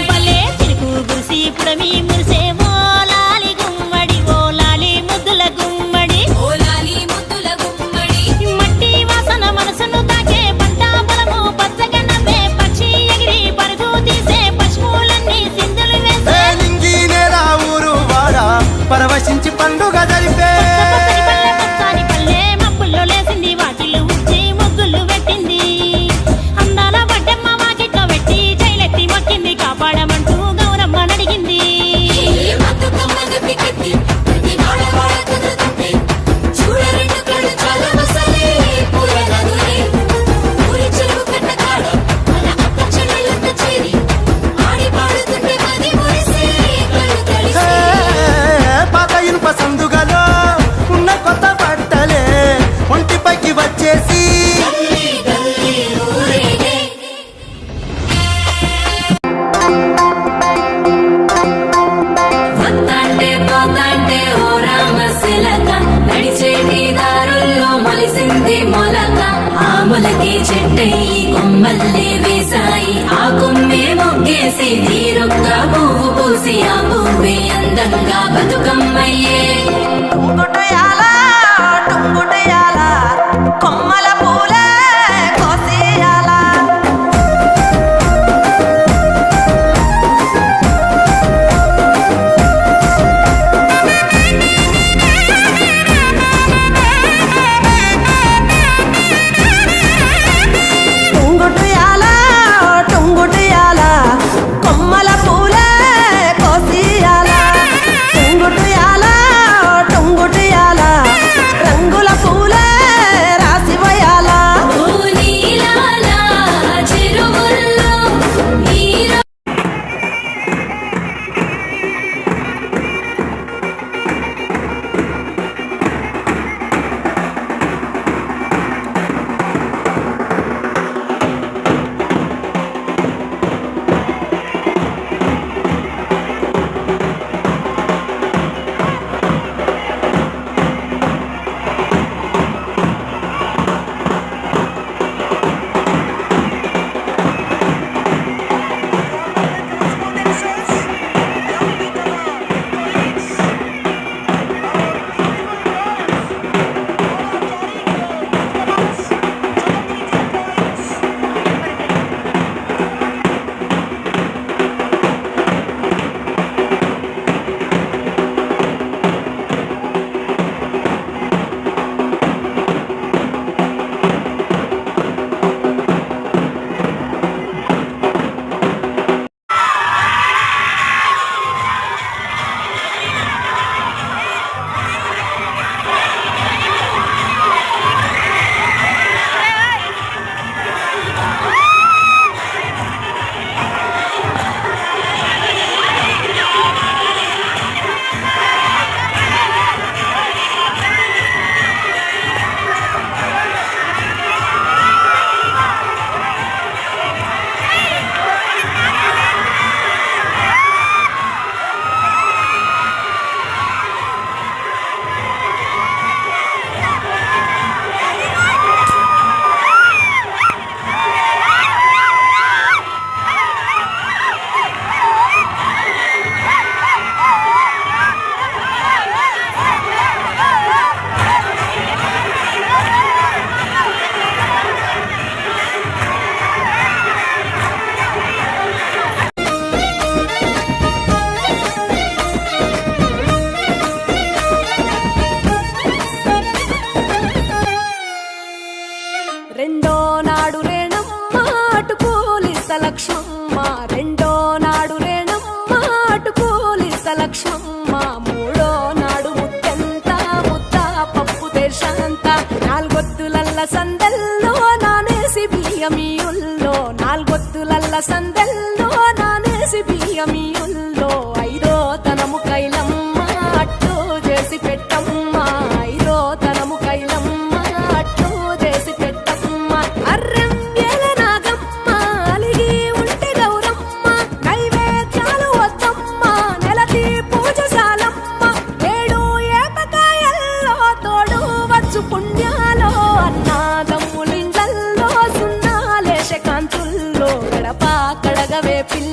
భలే చిరుకు గురిసి పుడమి మురిసే ఓ లాలి గుమ్మడి ఓ లాలి ముద్దుల గుమ్మడి మట్టి వాసన మనసును తాకే పంట పొలము పచ్చగా నవ్వే పక్షి ఎగిరి పరుగు తీసే పశువులన్నీ సింధులు వేసే నింగి నేల ఊరు వాడ పరవశించి పండుగ జరిపే పచ్చని పల్లె మబ్బుల్లో లేసింది వాకిళ్ళు ఉచ్చి ముగ్గులు పెట్టింది అందాల వడ్డమ్మ వాకిట్లో పెట్టి జైలెత్తి మొక్కింది కాపాడమంటూ గౌరమ్మ నడిగింది పాత ఇనుప సందుగలో ఉన్న కొత్త బట్టలే ఒంటిపైకి వచ్చేసి ఆములకి చెట్టయి కొమ్మల్లే వేసాయి ఆ కొమ్మే మొగ్గేసి నీరొక్క పువ్వు పూసి ఆ పువ్వే అందంగా బతుకమ్మయ్యే కొమ్మల పూలే కోసియాల టుంగుటియాల కొమ్మల పూలే కోసియాల టుంగుటియాల రంగుల పూలే రాసివయాల నీలాల చెరువుల్లో నీరు రెండో నాడు రేణమ్మ అటు పోలీస లక్ష్మమ్మ రెండో నాడు రేణమ్మ అటు పోలీస లక్ష్మమ్మ మూడో నాడు ముత్తంత ముద్ద పప్పు దేశంత నాలుగొత్తులల్ల సందెల్లో నానేసి బియ్యమియుల్లో నాలుగొత్తులల్ల సందెల్లో నానేసి బియ్యమియుల్లో ఐదో తనము కైలమ్మ అట్టు చేసి పెట్టమ్మ ఐదో తనము కైలమ్మ అట్టు చేసి పెట్టమ్మ అర్రం ఏల నాగమ్మ అలిగి ఉంటే గౌరమ్మ నైవేద్యాలు వద్దమ్మ నెలకి పూజశాలమ్మ ఏడు ఏపకాయల్లో తోడు వచ్చు పుణ్యాలో అన్నాదమ్ములిండ్లల్లో సున్నాలేశ కాంతుల్లో గడప కడగవే పిల్ల